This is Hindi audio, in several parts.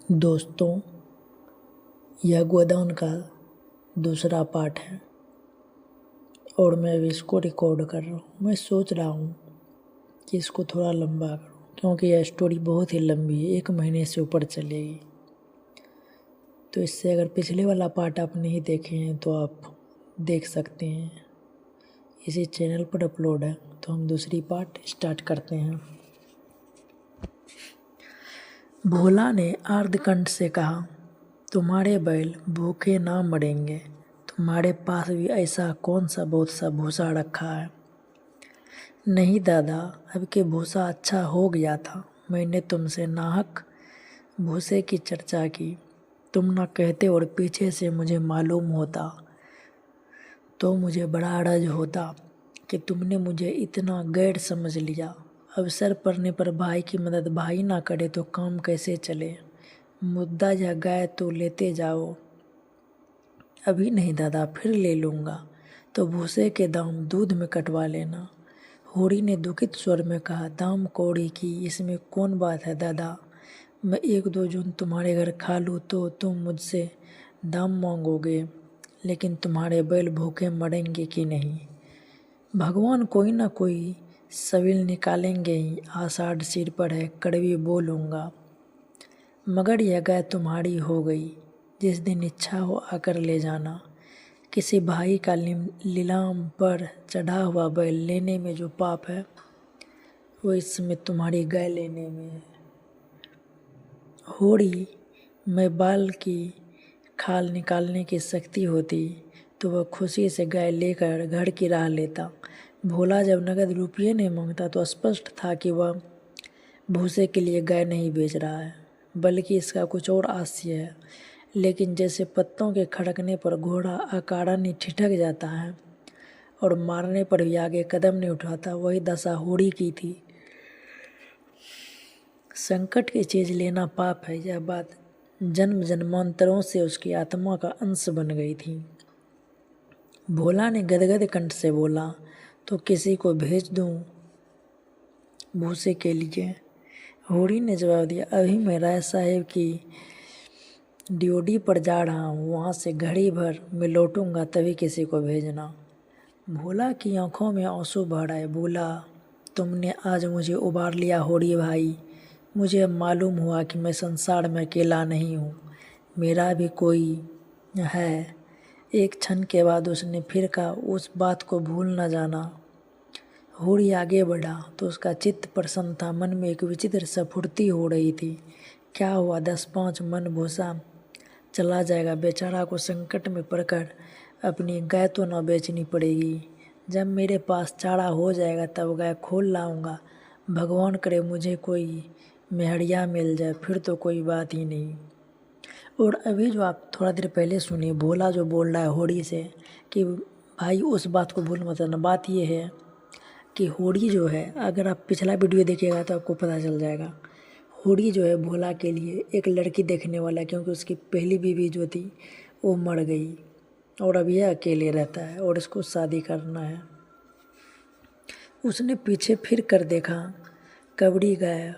दोस्तों, यह गोदान का दूसरा पार्ट है और मैं अभी इसको रिकॉर्ड कर रहा हूँ। मैं सोच रहा हूँ कि इसको थोड़ा लंबा करूँ क्योंकि यह स्टोरी बहुत ही लंबी है, 1 महीने से ऊपर चलेगी। तो इससे अगर पिछले वाला पार्ट आप नहीं देखे हैं तो आप देख सकते हैं, इसी चैनल पर अपलोड है। तो हम दूसरी पार्ट स्टार्ट करते हैं। भोला ने आर्द्रकंठ से कहा, तुम्हारे बैल भूखे ना मरेंगे। तुम्हारे पास भी ऐसा कौन सा बहुत सा भूसा रखा है? नहीं दादा, अब के भूसा अच्छा हो गया था। मैंने तुमसे नाहक भूसे की चर्चा की। तुम ना कहते और पीछे से मुझे मालूम होता तो मुझे बड़ा अरज होता कि तुमने मुझे इतना गैर समझ लिया। अवसर पड़ने पर भाई की मदद भाई ना करे तो काम कैसे चले? मुद्दा या गाय तो लेते जाओ। अभी नहीं दादा, फिर ले लूँगा। तो भूसे के दाम दूध में कटवा लेना। होरी ने दुखित स्वर में कहा, दाम कौड़ी की इसमें कौन बात है दादा? मैं 1-2 जून तुम्हारे घर खा लूँ तो तुम मुझसे दाम मांगोगे, लेकिन तुम्हारे बैल भूखे मरेंगे कि नहीं? भगवान कोई ना कोई सविल निकालेंगे ही। आषाढ़ सिर पर है, कड़वी बोलूँगा। मगर यह गाय तुम्हारी हो गई। जिस दिन इच्छा हो आकर ले जाना। किसी भाई का लीलाम पर चढ़ा हुआ बैल लेने में जो पाप है, वो इस समय तुम्हारी गाय लेने में है। होड़ी में बाल की खाल निकालने की शक्ति होती तो वह खुशी से गाय लेकर घर की राह लेता। भोला जब नगद रुपये नहीं मांगता तो स्पष्ट था कि वह भूसे के लिए गाय नहीं बेच रहा है, बल्कि इसका कुछ और आशय है। लेकिन जैसे पत्तों के खड़कने पर घोड़ा अकारण ही ठिठक जाता है और मारने पर भी आगे कदम नहीं उठाता, वही दशा होड़ी की थी। संकट की चीज लेना पाप है, यह बात जन्म जन्मांतरों से उसकी आत्मा का अंश बन गई थी। भोला ने गदगद कंठ से बोला, तो किसी को भेज दूं भूसे के लिए? होड़ी ने जवाब दिया, अभी मैं राय साहेब की ड्यूटी पर जा रहा हूँ, वहाँ से घड़ी भर मैं लौटूंगा, तभी किसी को भेजना। भोला की आंखों में आंसू भर आए। बोला, तुमने आज मुझे उबार लिया होड़ी भाई। मुझे अब मालूम हुआ कि मैं संसार में अकेला नहीं हूँ, मेरा भी कोई है। एक क्षण के बाद उसने फिर कहा, उस बात को भूल न जाना। होड़ी आगे बढ़ा तो उसका चित्त प्रसन्न था, मन में एक विचित्र स्फूर्ति हो रही थी। क्या हुआ, 10-5 मन भूसा चला जाएगा। बेचारा को संकट में पड़कर अपनी गाय तो न बेचनी पड़ेगी। जब मेरे पास चारा हो जाएगा तब गाय खोल लाऊंगा। भगवान करे मुझे कोई मेहरिया मिल जाए, फिर तो कोई बात ही नहीं। और अभी जो आप थोड़ा देर पहले सुनिए, भोला जो बोल रहा है होड़ी से कि भाई उस बात को भूल मत जाना। बात ये है कि होड़ी जो है, अगर आप पिछला वीडियो देखिएगा तो आपको पता चल जाएगा। होड़ी जो है भोला के लिए एक लड़की देखने वाला है, क्योंकि उसकी पहली बीवी जो थी वो मर गई और अब यह अकेले रहता है और इसको शादी करना है। उसने पीछे फिर कर देखा, कबड़ी गाय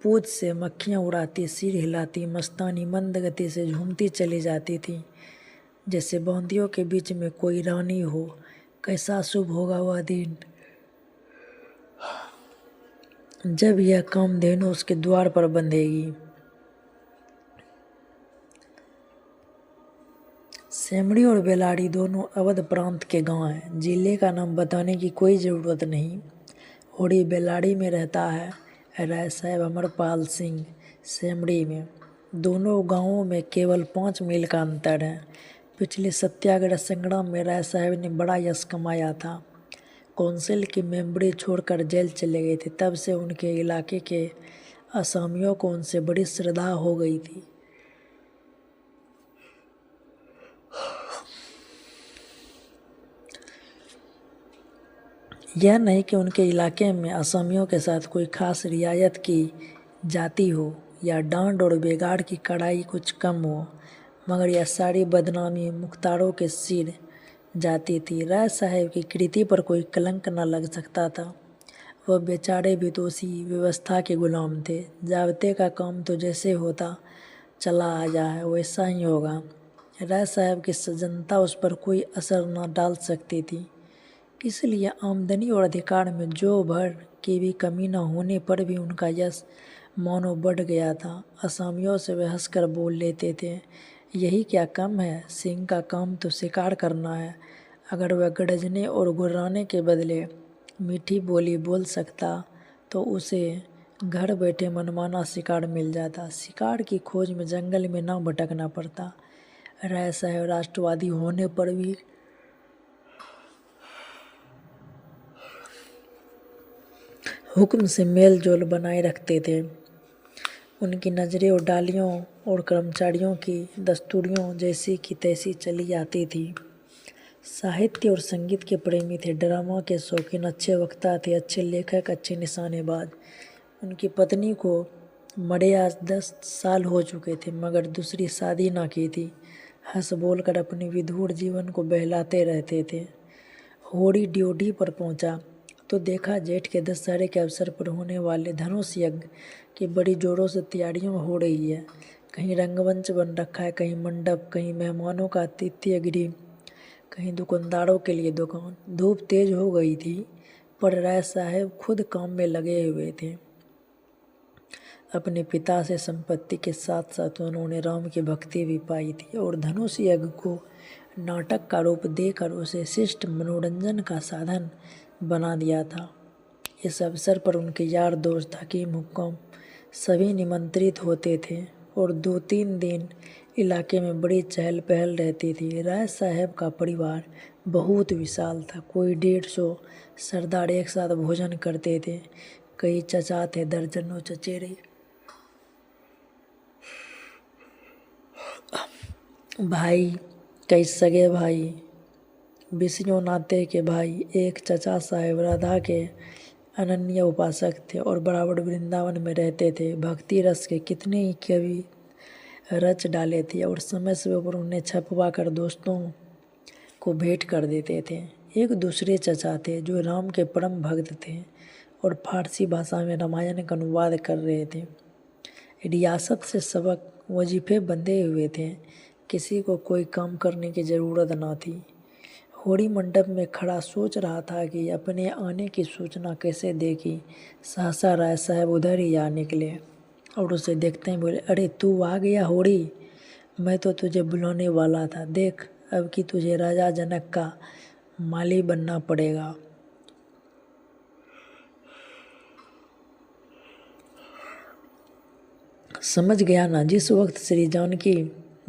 पूछ से मक्खियाँ उड़ाती, सिर हिलाती, मस्तानी मंद गति से झूमती चली जाती थी, जैसे बांदियों के बीच में कोई रानी हो। कैसा शुभ होगा वह दिन जब यह कामधेनु उसके द्वार पर बंधेगी। सेमड़ी और बेलाड़ी दोनों अवध प्रांत के गांव हैं। जिले का नाम बताने की कोई ज़रूरत नहीं। होड़ी बेलाड़ी में रहता है, राय साहेब अमरपाल सिंह सेमड़ी में। दोनों गांवों में केवल 5 मील का अंतर है। पिछले सत्याग्रह संग्राम में राय साहेब ने बड़ा यश कमाया था। कौंसिल की मेंबरी छोड़कर जेल चले गए थे। तब से उनके इलाके के असामियों को उनसे बड़ी श्रद्धा हो गई थी। यह नहीं कि उनके इलाके में असामियों के साथ कोई खास रियायत की जाती हो या डांड और बेगाड़ की कड़ाई कुछ कम हो, मगर यह सारी बदनामी मुख्तारों के सिर जाती थी। राय साहेब की कृति पर कोई कलंक न लग सकता था। वह बेचारे विदोषी व्यवस्था के गुलाम थे। जाब्ते का काम तो जैसे होता चला आया है वैसा ही होगा। राय साहब की सज्जनता उस पर कोई असर न डाल सकती थी, इसलिए आमदनी और अधिकार में जो भर की भी कमी न होने पर भी उनका यश मानो बढ़ गया था। असामियों से वे हंसकर बोल लेते थे, यही क्या कम है, सिंह का काम तो शिकार करना है। अगर वह गरजने और गुर्राने के बदले मीठी बोली बोल सकता तो उसे घर बैठे मनमाना शिकार मिल जाता। शिकार की खोज में जंगल में ना भटकना पड़ता। राय साहब राष्ट्रवादी होने पर भी हुक्म से मेल जोल बनाए रखते थे। उनकी नज़रें उडालियों और कर्मचारियों की दस्तूरियों जैसी की तैसी चली आती थी। साहित्य और संगीत के प्रेमी थे, ड्रामा के शौकीन, अच्छे वक्ता थे, अच्छे लेखक, अच्छे निशानेबाज। उनकी पत्नी को मरे आज 10 साल हो चुके थे, मगर दूसरी शादी ना की थी। हंस बोल कर अपने विधुर जीवन को बहलाते रहते थे। होड़ी ड्यूटी पर पहुंचा तो देखा जेठ के दशहरे के अवसर पर होने वाले धनुष यज्ञ की बड़ी जोरों से तैयारियां हो रही है। कहीं रंगमंच बन रखा है, कहीं मंडप, कहीं मेहमानों का आतिथ्य गृह, कहीं दुकानदारों के लिए दुकान। धूप तेज हो गई थी, पर राय साहब खुद काम में लगे हुए थे। अपने पिता से संपत्ति के साथ साथ उन्होंने राम की भक्ति भी पाई थी और धनुष यज्ञ को नाटक का रूप देकर उसे शिष्ट मनोरंजन का साधन बना दिया था। इस अवसर पर उनके यार दोस्त, हकीम, हुक्म सभी निमंत्रित होते थे और 2-3 दिन इलाके में बड़ी चहल पहल रहती थी। राय साहब का परिवार बहुत विशाल था। कोई 150 सरदार एक साथ भोजन करते थे। कई चचा थे, दर्जनों चचेरे भाई, कई सगे भाई, बिसियों नाते के भाई। एक चचा साहेब राधा के अनन्य उपासक थे और बराबर वृंदावन में रहते थे। भक्ति रस के कितने ही कवि रच डाले थे और समय समय पर उन्हें छपवा कर दोस्तों को भेंट कर देते थे। एक दूसरे चचा थे जो राम के परम भक्त थे और फारसी भाषा में रामायण का अनुवाद कर रहे थे। रियासत से सबक वजीफे बंधे हुए थे, किसी को कोई काम करने की ज़रूरत न थी। होड़ी मंडप में खड़ा सोच रहा था कि अपने आने की सूचना कैसे देगी। सहसा राय साहब उधर ही आ निकले और उसे देखते ही बोले, अरे तू आ गया होड़ी, मैं तो तुझे बुलाने वाला था। देख अब कि तुझे राजा जनक का माली बनना पड़ेगा। समझ गया ना, जिस वक्त श्री जानकी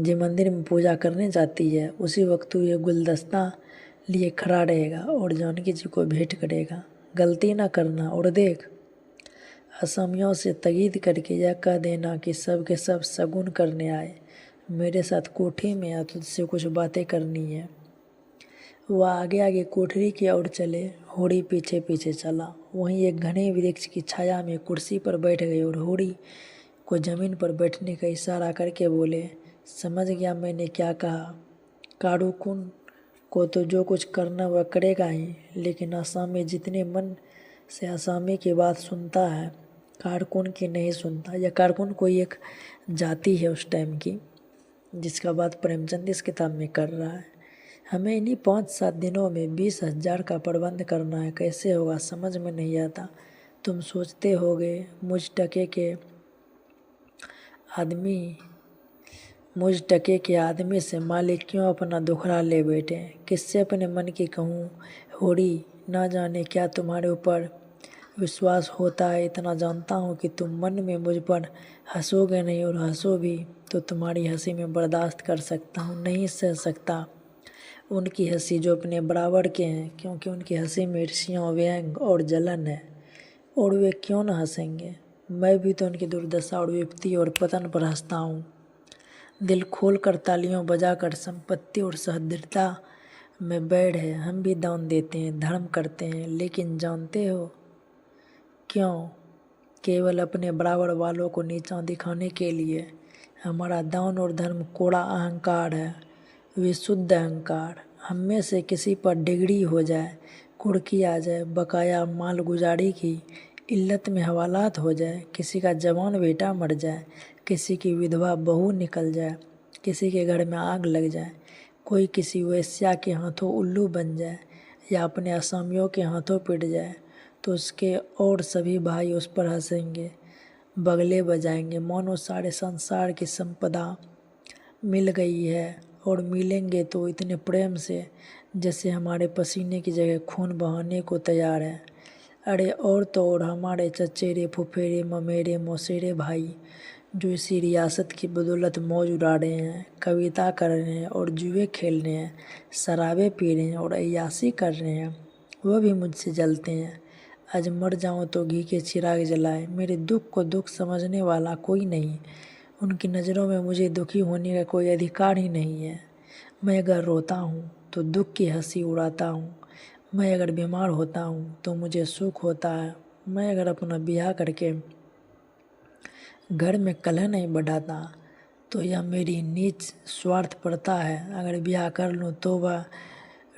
जी मंदिर में पूजा करने जाती है उसी वक्त तू ये गुलदस्ता लिए खड़ा रहेगा और जानकी जी को भेंट करेगा। गलती ना करना और देख, असमियों से तकीद करके यह कह देना कि सब के सब शगुन करने आए, मेरे साथ कोठी में आ, तुझसे कुछ बातें करनी है। वह आगे आगे कोठरी की ओर चले, होड़ी पीछे पीछे चला। वहीं एक घने वृक्ष की छाया में कुर्सी पर बैठ गई और होड़ी को जमीन पर बैठने का इशारा करके बोले, समझ गया मैंने क्या कहा। काड़ूकुन को तो जो कुछ करना वह करेगा ही, लेकिन आसामी जितने मन से आसामी की बात सुनता है, कारकुन की नहीं सुनता। यह कारकुन कोई एक जाति है उस टाइम की, जिसका बात प्रेमचंद इस किताब में कर रहा है। हमें इन्हीं 5-7 दिनों में 20,000 का प्रबंध करना है, कैसे होगा समझ में नहीं आता। तुम सोचते होगे मुझ टके के आदमी से मालिक क्यों अपना दुखड़ा ले बैठे। किससे अपने मन की कहूँ होड़ी, ना जाने क्या तुम्हारे ऊपर विश्वास होता है। इतना जानता हूँ कि तुम मन में मुझ पर हंसोगे नहीं, और हंसो भी तो तुम्हारी हंसी में बर्दाश्त कर सकता हूँ, नहीं सह सकता उनकी हंसी जो अपने बराबर के हैं, क्योंकि उनकी हंसी में ईर्ष्या, व्यंग और जलन है। और वे क्यों न हंसेंगे, मैं भी तो उनकी दुर्दशा और विपत्ति और पतन पर हंसता हूँ। दिल खोल कर तालियों बजाकर संपत्ति और सहृदयता में बैठ है, हम भी दान देते हैं, धर्म करते हैं, लेकिन जानते हो क्यों? केवल अपने बराबर वालों को नीचा दिखाने के लिए। हमारा दान और धर्म कोड़ा अहंकार है, विशुद्ध अहंकार। हम में से किसी पर डिग्री हो जाए, कुर्की आ जाए, बकाया माल गुजारी की इल्लत में हवालात हो जाए, किसी का जवान बेटा मर जाए, किसी की विधवा बहू निकल जाए, किसी के घर में आग लग जाए, कोई किसी वेश्या के हाथों उल्लू बन जाए या अपने असामियों के हाथों पिट जाए, तो उसके और सभी भाई उस पर हंसेंगे, बगले बजाएंगे, मानो सारे संसार की संपदा मिल गई है, और मिलेंगे तो इतने प्रेम से जैसे हमारे पसीने की जगह खून बहाने को तैयार है। अरे और तो और हमारे चचेरे, फुफेरे, ममेरे, मौसेरे भाई जो इसी रियासत की बदौलत मौज उड़ा रहे हैं, कविता कर रहे हैं और जुए खेल रहे हैं, शराबें पी रहे हैं और अय्यासी कर रहे हैं, वह भी मुझसे जलते हैं। आज मर जाऊं तो घी के चिराग जलाए, मेरे दुख को दुख समझने वाला कोई नहीं। उनकी नज़रों में मुझे दुखी होने का कोई अधिकार ही नहीं है। मैं अगर रोता हूँ तो दुख की हंसी उड़ाता हूँ, मैं अगर बीमार होता हूँ तो मुझे सुख होता है, मैं अगर अपना ब्याह करके घर में कलह नहीं बढ़ाता तो यह मेरी नीच स्वार्थ पड़ता है। अगर ब्याह कर लूँ तो वह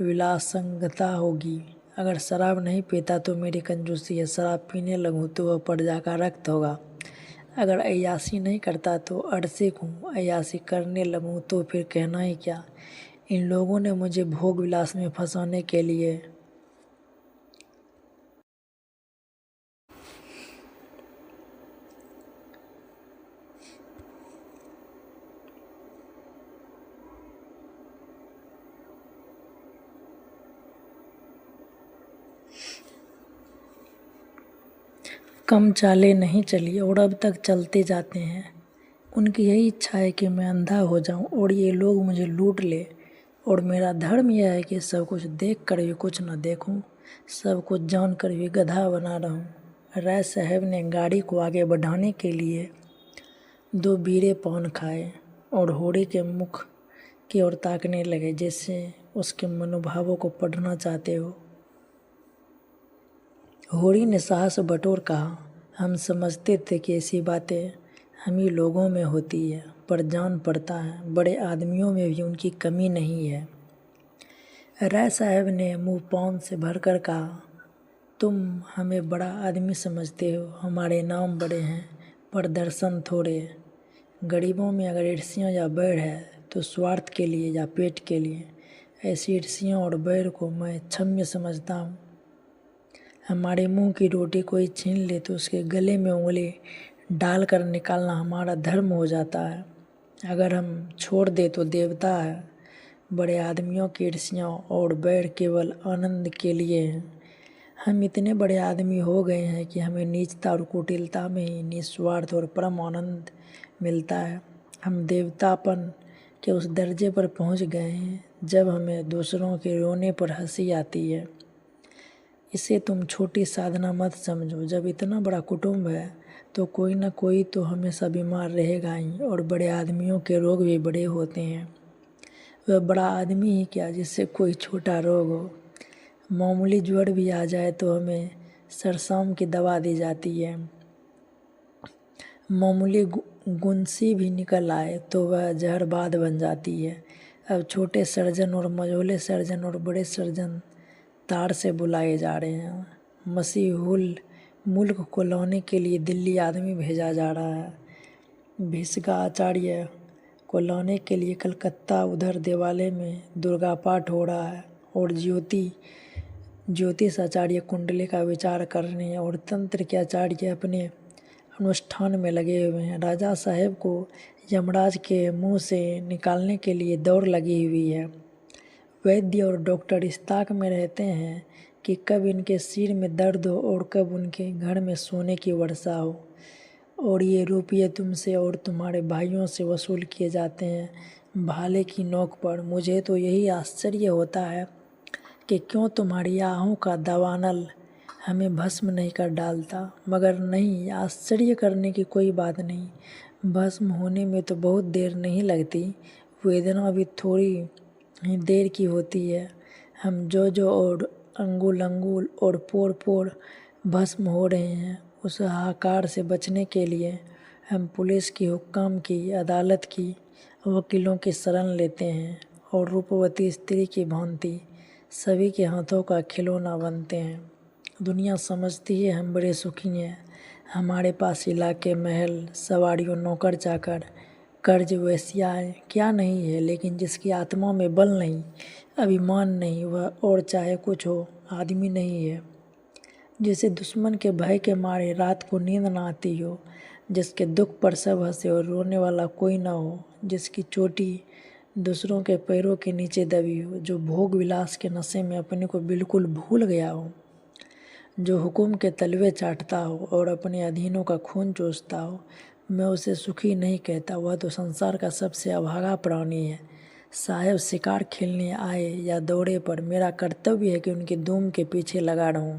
विलासंगता होगी, अगर शराब नहीं पीता तो मेरी कंजूसी है, शराब पीने लगूँ तो वह प्रजा का रक्त होगा, अगर अय्यासी नहीं करता तो अड़सिक हूँ, अय्यासी करने लगूँ तो फिर कहना ही क्या। इन लोगों ने मुझे भोग विलास में फंसाने के लिए कम चाले नहीं चली और अब तक चलते जाते हैं। उनकी यही इच्छा है कि मैं अंधा हो जाऊं और ये लोग मुझे लूट ले, और मेरा धर्म यह है कि सब कुछ देख कर भी कुछ न देखूं, सब कुछ जान कर भी गधा बना रहूं। राय साहब ने गाड़ी को आगे बढ़ाने के लिए 2 बीड़े पान खाए और होड़ी के मुख की ओर ताकने लगे, जैसे उसके मनोभावों को पढ़ना चाहते हो। होड़ी ने साहस बटोर कहा, हम समझते थे कि ऐसी बातें हम ही लोगों में होती है, पर जान पड़ता है बड़े आदमियों में भी उनकी कमी नहीं है। राय साहब ने मुंह पान से भरकर कहा, तुम हमें बड़ा आदमी समझते हो, हमारे नाम बड़े हैं पर दर्शन थोड़े। गरीबों में अगर ईर्ष्या या बैर है तो स्वार्थ के लिए या पेट के लिए। ऐसी ईर्ष्या और बैर को मैं क्षम्य समझता हूँ। हमारे मुंह की रोटी कोई छीन ले तो उसके गले में उंगली डालकर निकालना हमारा धर्म हो जाता है। अगर हम छोड़ दे तो देवता है। बड़े आदमियों की ईर्ष्या और बैर केवल आनंद के लिए हैं। हम इतने बड़े आदमी हो गए हैं कि हमें नीचता और कुटिलता में ही निस्वार्थ और परम आनंद मिलता है। हम देवतापन के उस दर्जे पर पहुंच गए हैं जब हमें दूसरों के रोने पर हंसी आती है। इसे तुम छोटी साधना मत समझो। जब इतना बड़ा कुटुंब है तो कोई ना कोई तो हमेशा बीमार रहेगा ही, और बड़े आदमियों के रोग भी बड़े होते हैं। वह बड़ा आदमी ही क्या जिससे कोई छोटा रोग हो। मामूली ज्वर भी आ जाए तो हमें सरसाम की दवा दी जाती है। मामूली गुंसी भी निकल आए तो वह जहरबाद बन जाती है। अब छोटे सर्जन और मझोले सर्जन और बड़े सर्जन तार से बुलाए जा रहे हैं। मसीहुल मुल्क को लाने के लिए दिल्ली आदमी भेजा जा रहा है। भिस्गा आचार्य को लाने के लिए कलकत्ता उधर देवालय में दुर्गा पाठ हो रहा है, और ज्योतिष आचार्य कुंडली का विचार करने और तंत्र के आचार्य अपने अनुष्ठान में लगे हुए हैं। राजा साहेब को यमराज के मुंह से निकालने के लिए दौड़ लगी हुई है। वैद्य और डॉक्टर इस ताक में रहते हैं कि कब इनके सिर में दर्द हो और कब उनके घर में सोने की वर्षा हो, और ये रुपये तुमसे और तुम्हारे भाइयों से वसूल किए जाते हैं भाले की नोक पर। मुझे तो यही आश्चर्य होता है कि क्यों तुम्हारी आहों का दावानल हमें भस्म नहीं कर डालता। मगर नहीं, आश्चर्य करने की कोई बात नहीं। भस्म होने में तो बहुत देर नहीं लगती, वेदना भी थोड़ी ही देर की होती है। हम जो और अंगुल अंगुल और पोर पोर भस्म हो रहे हैं, उस हाहाकार से बचने के लिए हम पुलिस की, हुक्काम की, अदालत की, वकीलों की शरण लेते हैं, और रूपवती स्त्री की भांति सभी के हाथों का खिलौना बनते हैं। दुनिया समझती है हम बड़े सुखी हैं, हमारे पास इलाके महल सवारियों नौकर चाकर कर्ज वेश्याएँ क्या नहीं है, लेकिन जिसकी आत्मा में बल नहीं अभिमान नहीं वह और चाहे कुछ हो आदमी नहीं है। जिसे दुश्मन के भय के मारे रात को नींद ना आती हो, जिसके दुख पर सब हंसे और रोने वाला कोई ना हो, जिसकी चोटी दूसरों के पैरों के नीचे दबी हो, जो भोग विलास के नशे में अपने को बिल्कुल भूल गया हो, जो हुक्म के तलवे चाटता हो और अपने अधीनों का खून चूसता हो, मैं उसे सुखी नहीं कहता। वह तो संसार का सबसे अभागा प्राणी है। साहेब शिकार खेलने आए या दौड़े पर मेरा कर्तव्य है कि उनकी धूम के पीछे लगा रहूं।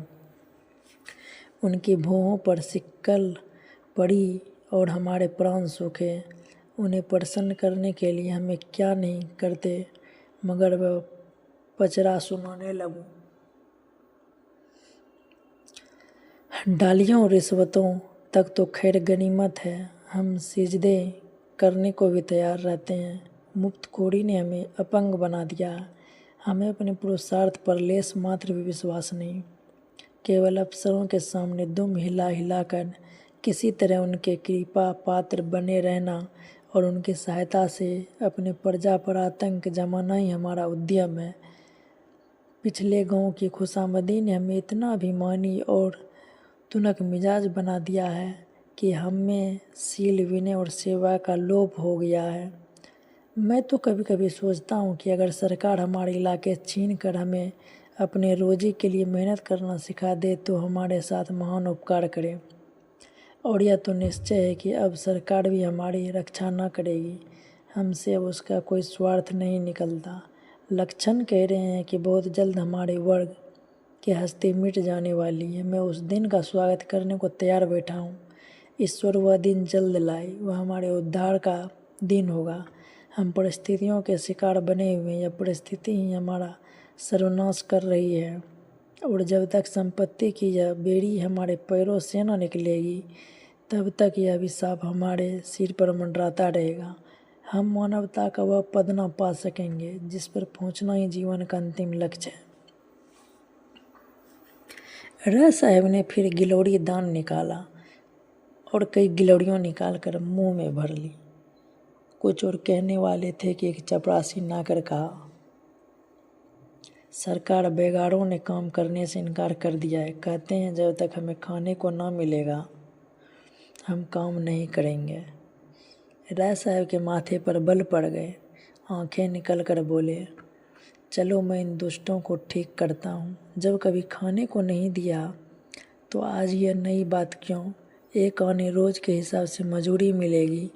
उनकी भौहों पर सिक्कल पड़ी और हमारे प्राण सूखे। उन्हें प्रसन्न करने के लिए हमें क्या नहीं करते, मगर वह पचरा सुनाने लगूं। डालियों और रिश्वतों तक तो खैर गनीमत है, हम सिजदे करने को भी तैयार रहते हैं। मुफ्तखोरी ने हमें अपंग बना दिया, हमें अपने पुरुषार्थ पर लेस मात्र भी विश्वास नहीं। केवल अफसरों के सामने दुम हिला हिला कर किसी तरह उनके कृपा पात्र बने रहना और उनकी सहायता से अपने प्रजा पर आतंक जमाना ही हमारा उद्यम है। पिछले गांव की खुशामदी ने हमें इतना अभिमानी और तुनक मिजाज बना दिया है कि हम में सील विनय और सेवा का लोप हो गया है। मैं तो कभी कभी सोचता हूँ कि अगर सरकार हमारे इलाके छीन कर हमें अपने रोजी के लिए मेहनत करना सिखा दे तो हमारे साथ महान उपकार करे। और यह तो निश्चय है कि अब सरकार भी हमारी रक्षा न करेगी, हमसे अब उसका कोई स्वार्थ नहीं निकलता। लक्षण कह रहे हैं कि बहुत जल्द हमारे वर्ग की हस्ती मिट जाने वाली है। मैं उस दिन का स्वागत करने को तैयार बैठा हूँ। ईश्वर वह दिन जल्द लाए, वह हमारे उद्धार का दिन होगा। हम परिस्थितियों के शिकार बने हुए हैं, यह परिस्थिति ही हमारा सर्वनाश कर रही है। और जब तक संपत्ति की यह बेड़ी हमारे पैरों से न निकलेगी तब तक यह अभिशाप हमारे सिर पर मंडराता रहेगा। हम मानवता का वह पद न पा सकेंगे जिस पर पहुंचना ही जीवन का अंतिम लक्ष्य है। राय साहब ने फिर गिलोड़ी दान निकाला और कई गिलोड़ियों निकाल कर मुँह में भर ली। कुछ और कहने वाले थे कि एक चपरासी नाकर कहा, सरकार बेगारों ने काम करने से इनकार कर दिया है। कहते हैं जब तक हमें खाने को ना मिलेगा हम काम नहीं करेंगे। राय साहब के माथे पर बल पड़ गए, आंखें निकल कर बोले, चलो मैं इन दुष्टों को ठीक करता हूँ। जब कभी खाने को नहीं दिया तो आज यह नई बात क्यों? एक आने रोज के हिसाब से मजूरी मिलेगी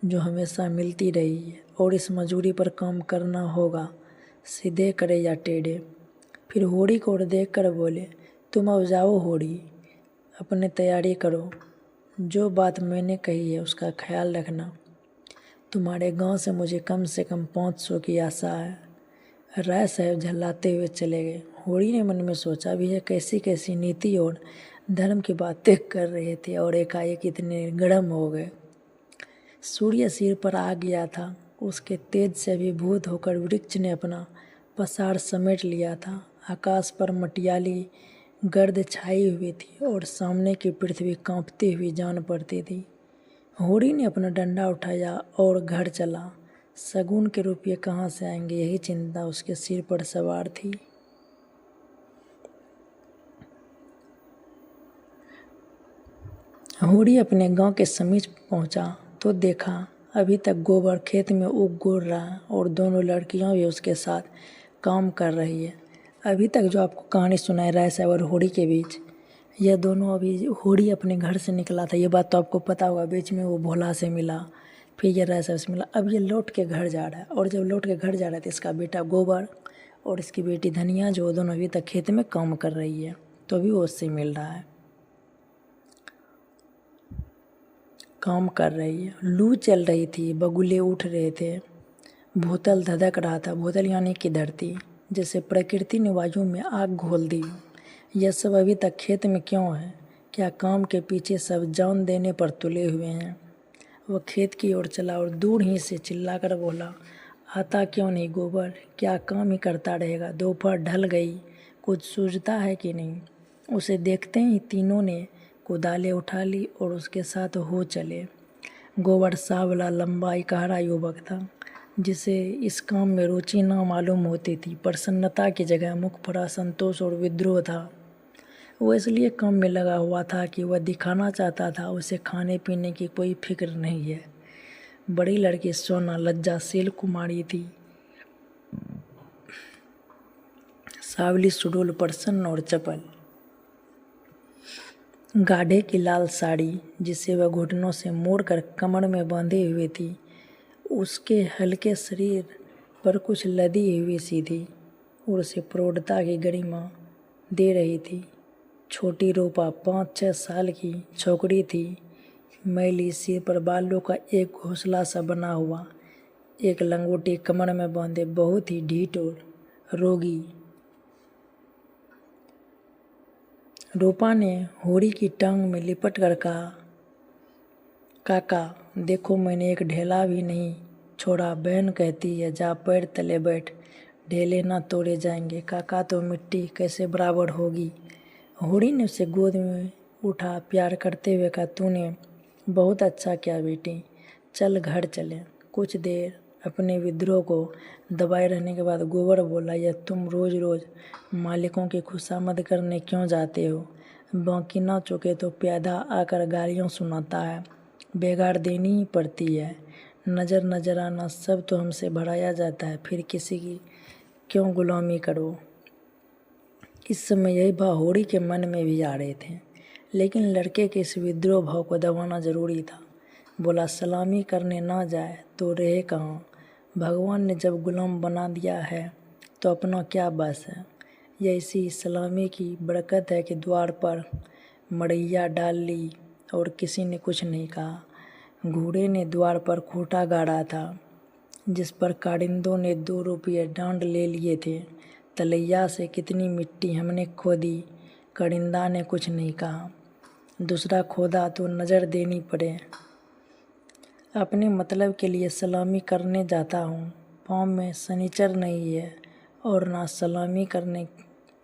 जो हमेशा मिलती रही है और इस मजूरी पर काम करना होगा, सीधे करे या टेढ़े। फिर होड़ी को ओर देख कर बोले, तुम अब जाओ होड़ी, अपने तैयारी करो। जो बात मैंने कही है उसका ख्याल रखना। तुम्हारे गांव से मुझे कम से कम 500 की आशा है। राय साहब झल्लाते हुए चले गए। होड़ी ने मन में सोचा भी है कैसी कैसी नीति और धर्म की बातें कर रहे थे और एकाएक इतने गर्म हो गए। सूर्य सिर पर आ गया था, उसके तेज से अभिभूत होकर वृक्ष ने अपना पसार समेट लिया था। आकाश पर मटियाली गर्द छाई हुई थी और सामने की पृथ्वी कांपती हुई जान पड़ती थी। होड़ी ने अपना डंडा उठाया और घर चला। शगुन के रुपये कहाँ से आएंगे, यही चिंता उसके सिर पर सवार थी। होड़ी अपने गांव के समीप पहुंचा तो देखा अभी तक गोबर खेत में उग गोड़ रहा और दोनों लड़कियां भी उसके साथ काम कर रही है। अभी तक जो आपको कहानी सुनाई राय साहब और होड़ी के बीच, यह दोनों अभी होड़ी अपने घर से निकला था, ये बात तो आपको पता होगा। बीच में वो भोला से मिला, फिर ये राय साहब से मिला, अब ये लौट के घर जा रहा है। और जब लौट के घर जा रहा है तो इसका बेटा गोबर और इसकी बेटी धनिया जो दोनों अभी तक खेत में काम कर रही है, तो अभी वो उससे मिल रहा है, काम कर रही है। लू चल रही थी, बगुले उठ रहे थे, भूतल धधक रहा था। भूतल यानी कि धरती, जैसे प्रकृति ने वायु में आग घोल दी। यह सब अभी तक खेत में क्यों है? क्या काम के पीछे सब जान देने पर तुले हुए हैं? वह खेत की ओर चला और दूर ही से चिल्लाकर बोला, आता क्यों नहीं गोबर? क्या काम ही करता रहेगा? दोपहर ढल गई, कुछ सूझता है कि नहीं? उसे देखते ही तीनों ने कुदालें उठा ली और उसके साथ हो चले। गोबर सांवला लंबा इकहरा युवक था, जिसे इस काम में रुचि न मालूम होती थी। प्रसन्नता की जगह मुख पर असंतोष और विद्रोह था। वो इसलिए काम में लगा हुआ था कि वह दिखाना चाहता था उसे खाने पीने की कोई फिक्र नहीं है। बड़ी लड़की सोना लज्जाशील कुमारी थी, सावली सुडौल प्रसन्न और चपल। गाढ़े की लाल साड़ी जिसे वह घुटनों से मोड़कर कमर में बांधे हुए थी, उसके हल्के शरीर पर कुछ लदी हुई सी थी और उसे प्रौढ़ता की गरिमा दे रही थी। छोटी रूपा 5-6 साल की छोकरी थी। मैली सिर पर बालों का एक घोंसला सा बना हुआ, एक लंगोटी कमर में बांधे, बहुत ही ढीठ और रोगी। रूपा ने होड़ी की टांग में लिपट कर कहा, काका देखो, मैंने एक ढेला भी नहीं छोड़ा। बहन कहती है जा पैर तले बैठ, ढेले ना तोड़े जाएंगे। काका तो मिट्टी कैसे बराबर होगी। होड़ी ने उसे गोद में उठा प्यार करते हुए कहा, तूने बहुत अच्छा किया बेटी, चल घर चले। कुछ देर अपने विद्रोह को दबाए रहने के बाद गोबर बोला, यह तुम रोज रोज मालिकों की खुशामद करने क्यों जाते हो? बाकी ना चुके तो प्यादा आकर गालियाँ सुनाता है, बेगार देनी ही पड़ती है। नज़र नजराना सब तो हमसे भराया जाता है, फिर किसी की क्यों गुलामी करो। इस समय यही भाव होड़ी के मन में भी आ रहे थे, लेकिन लड़के के इस विद्रोह भाव को दबाना जरूरी था। बोला, सलामी करने ना जाए तो रहे कहाँ? भगवान ने जब गुलाम बना दिया है तो अपना क्या बस है। यह इसी सलामी की बरकत है कि द्वार पर मड़ैया डाल ली और किसी ने कुछ नहीं कहा। घोड़े ने द्वार पर खूंटा गाड़ा था, जिस पर कारिंदों ने 2 रुपये डांड ले लिए थे। तलैया से कितनी मिट्टी हमने खोदी, कारिंदा ने कुछ नहीं कहा। दूसरा खोदा तो नज़र देनी पड़े। अपने मतलब के लिए सलामी करने जाता हूँ। पाँव में सनीचर नहीं है और ना सलामी करने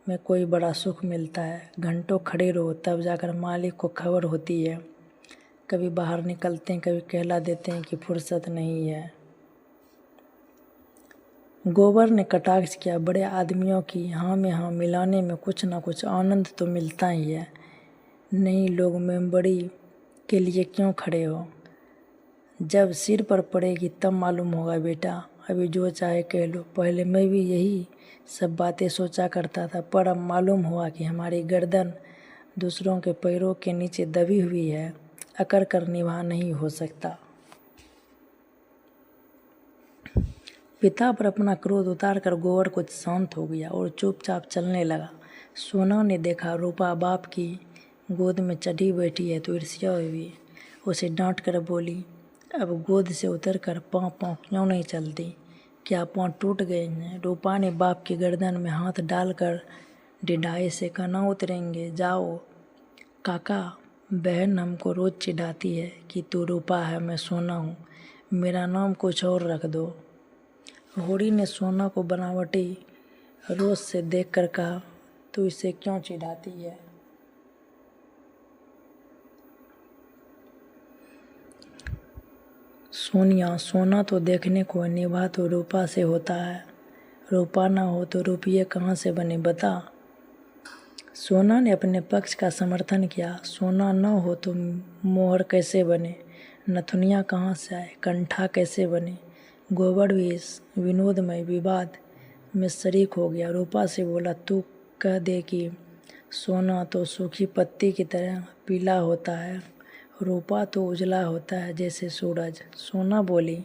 में कोई बड़ा सुख मिलता है। घंटों खड़े रहो तब जाकर मालिक को खबर होती है। कभी बाहर निकलते हैं, कभी कहला देते हैं कि फुर्सत नहीं है। गोबर ने कटाक्ष किया, बड़े आदमियों की हाँ में हाँ मिलाने में कुछ ना कुछ आनंद तो मिलता ही है। नहीं लोग मेंबड़ी के लिए क्यों खड़े हो? जब सिर पर पड़ेगी तब मालूम होगा बेटा। अभी जो चाहे कह लो। पहले मैं भी यही सब बातें सोचा करता था, पर अब मालूम हुआ कि हमारी गर्दन दूसरों के पैरों के नीचे दबी हुई है, अकड़ कर निभा नहीं हो सकता। पिता पर अपना क्रोध उतार कर गोबर कुछ शांत हो गया और चुपचाप चलने लगा। सोना ने देखा रूपा बाप की गोद में चढ़ी बैठी है तो ईर्ष्या हुई। उसे डांट कर बोली, अब गोद से उतर कर पाँव क्यों नहीं चलती? क्या पाँव टूट गए हैं? रूपा ने बाप की गर्दन में हाथ डालकर डिढाई से कहा, ना उतरेंगे, जाओ। काका, बहन हमको रोज़ चिढ़ाती है कि तू रूपा है, मैं सोना हूँ, मेरा नाम कुछ और रख दो। होड़ी ने सोना को बनावटी रोज से देखकर कहा, तू इसे क्यों चिढ़ाती है? सोनिया, सोना तो देखने को है, निभा तो रूपा से होता है। रूपा ना हो तो रुपये कहाँ से बने बता? सोना ने अपने पक्ष का समर्थन किया। सोना न हो तो मोहर कैसे बने? नथुनिया कहाँ से आए? कंठा कैसे बने? गोबर भी इस विनोदमय विवाद में शरीक हो गया। रूपा से बोला, तू कह दे कि सोना तो सूखी पत्ती की तरह पीला होता है, रूपा तो उजला होता है जैसे सूरज। सोना बोली,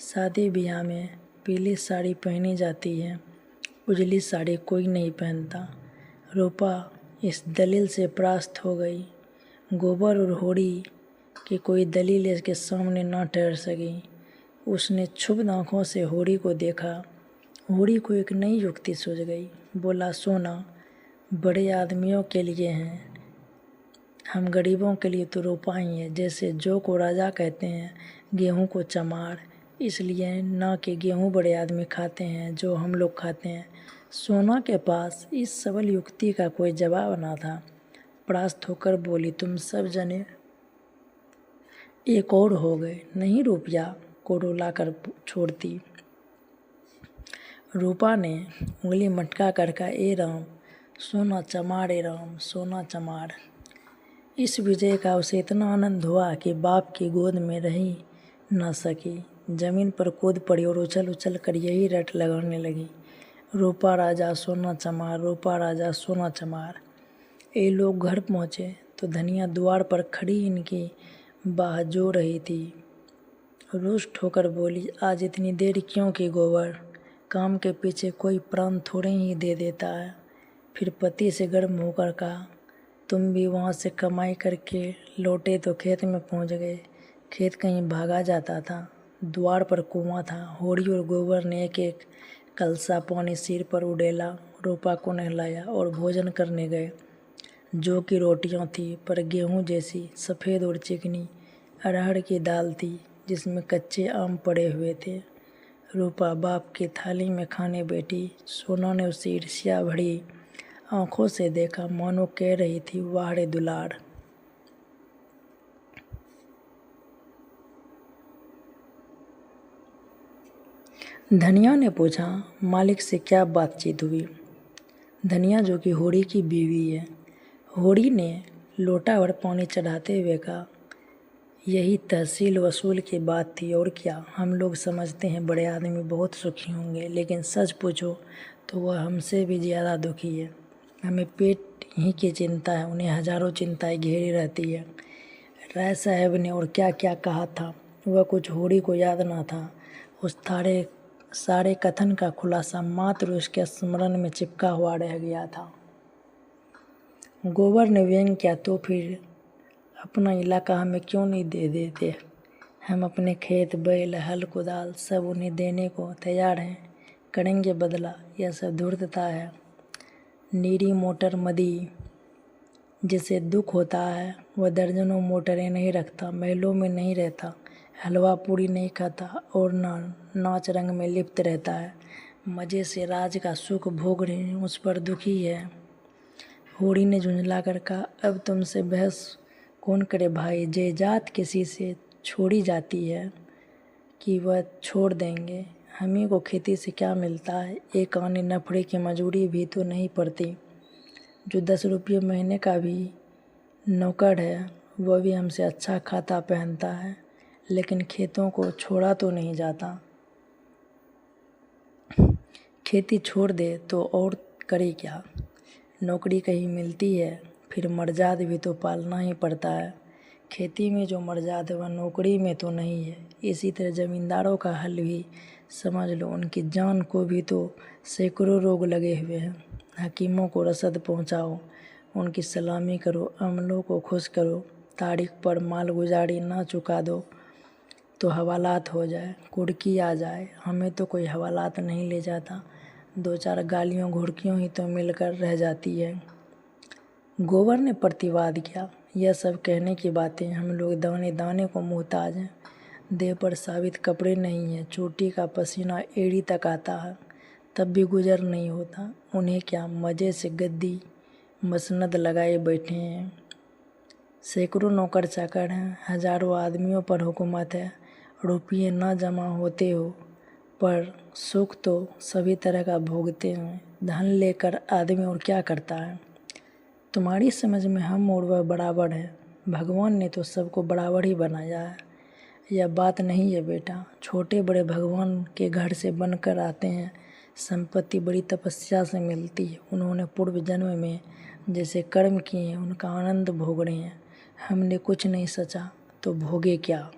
शादी ब्याह में पीली साड़ी पहनी जाती है, उजली साड़ी कोई नहीं पहनता। रूपा इस दलील से परास्त हो गई। गोबर और होड़ी की कोई दलील इसके सामने न ठहर सकी। उसने क्षुब्ध आँखों से होड़ी को देखा। होड़ी को एक नई युक्ति सूझ गई। बोला, सोना बड़े आदमियों के लिए हैं, हम गरीबों के लिए तो रूपा ही है। जैसे जौ को राजा कहते हैं, गेहूं को चमार, इसलिए न कि गेहूं बड़े आदमी खाते हैं जो हम लोग खाते हैं। सोना के पास इस सबल युक्ति का कोई जवाब ना था। परास्त होकर बोली, तुम सब जने एक और हो गए, नहीं रुपया को रुलाकर छोड़ती। रूपा ने उंगली मटका कर कहा, ए राम सोना चमार, ए राम सोना चमार। इस विजय का उसे इतना आनंद हुआ कि बाप की गोद में रही न सकी। जमीन पर कूद पड़ी और उछल उछल कर यही रट लगाने लगी, रूपा राजा सोना चमार, रूपा राजा सोना चमार। ये लोग घर पहुँचे तो धनिया द्वार पर खड़ी इनकी बाह जो रही थी। रुष्ट होकर बोली, आज इतनी देर क्यों की गोबर? काम के पीछे कोई प्राण थोड़े ही दे देता है। फिर पति से गर्म होकर कहा, तुम भी वहाँ से कमाई करके लौटे तो खेत में पहुँच गए। खेत कहीं भागा जाता था, द्वार पर कुआं था। होड़ी और गोबर ने एक एक कलसा पानी सिर पर उड़ेला, रूपा को नहलाया और भोजन करने गए। जो कि रोटियां थी पर गेहूं जैसी सफ़ेद और चिकनी। अरहर की दाल थी जिसमें कच्चे आम पड़े हुए थे। रूपा बाप की थाली में खाने बैठी। सोना ने उसे ईर्ष्या भरी आंखों से देखा, मानो कह रही थी, वाह रे दुलार। धनिया ने पूछा, मालिक से क्या बातचीत हुई? धनिया जो कि होड़ी की बीवी है, होड़ी ने लोटा भर पानी चढ़ाते हुए कहा, यही तहसील वसूल की बात थी और क्या। हम लोग समझते हैं बड़े आदमी बहुत सुखी होंगे, लेकिन सच पूछो तो वह हमसे भी ज़्यादा दुखी है। हमें पेट ही की चिंता है, उन्हें हजारों चिंताएं घेरी रहती है। राय साहब ने और क्या क्या कहा था वह कुछ होड़ी को याद ना था। उस सारे कथन का खुलासा मात्र उसके स्मरण में चिपका हुआ रह गया था। गोबर ने व्यंग किया, तो फिर अपना इलाका हमें क्यों नहीं दे देते? हम अपने खेत, बैल, हल, कुदाल सब उन्हें देने को तैयार हैं। करेंगे बदला, यह सब धूर्तता है। नीरी मोटर मदी जिसे दुख होता है वह दर्जनों मोटरें नहीं रखता, महलों में नहीं रहता, हलवा पूरी नहीं खाता और नाच रंग में लिप्त रहता है। मज़े से राज का सुख भोग रहे हैं, उस पर दुखी है। होड़ी ने झुंझला कर कहा, अब तुमसे बहस कौन करे भाई। जे जात किसी से छोड़ी जाती है कि वह छोड़ देंगे। हमें को खेती से क्या मिलता है? एक आने नफड़े की मजूरी भी तो नहीं पड़ती। जो 10 रुपये महीने का भी नौकर है वह भी हमसे अच्छा खाता पहनता है, लेकिन खेतों को छोड़ा तो नहीं जाता। खेती छोड़ दे तो और करे क्या? नौकरी कहीं मिलती है, फिर मर्जाद भी तो पालना ही पड़ता है। खेती में जो मर्जाद है वह नौकरी में तो नहीं है। इसी तरह ज़मींदारों का हाल भी समझ लो, उनकी जान को भी तो सैकड़ों रोग लगे हुए हैं। हकीमों को रसद पहुंचाओ, उनकी सलामी करो, अमलों को खुश करो, तारीख पर माल गुजारी ना चुका दो तो हवालात हो जाए, कुड़की आ जाए। हमें तो कोई हवालात नहीं ले जाता, 2-4 गालियों घुड़कियों ही तो मिलकर रह जाती है। गोबर ने प्रतिवाद किया, यह सब कहने की बातें, हम लोग दाने दाने को मोहताज हैं। देह पर साबित कपड़े नहीं हैं, चोटी का पसीना एड़ी तक आता है, तब भी गुजर नहीं होता। उन्हें क्या, मज़े से गद्दी मसनद लगाए बैठे हैं। सैकड़ों नौकर चाकर हैं, हजारों आदमियों पर हुकूमत है। रुपये न जमा होते हो पर सुख तो सभी तरह का भोगते हैं। धन लेकर आदमी और क्या करता है? तुम्हारी समझ में हम और वह बराबर है। भगवान ने तो सबको बराबर ही बनाया है। यह बात नहीं है बेटा। छोटे बड़े भगवान के घर से बनकर आते हैं। संपत्ति बड़ी तपस्या से मिलती है। उन्होंने पूर्व जन्म में जैसे कर्म किए हैं उनका आनंद भोग रहे हैं। हमने कुछ नहीं सचा तो भोगे क्या?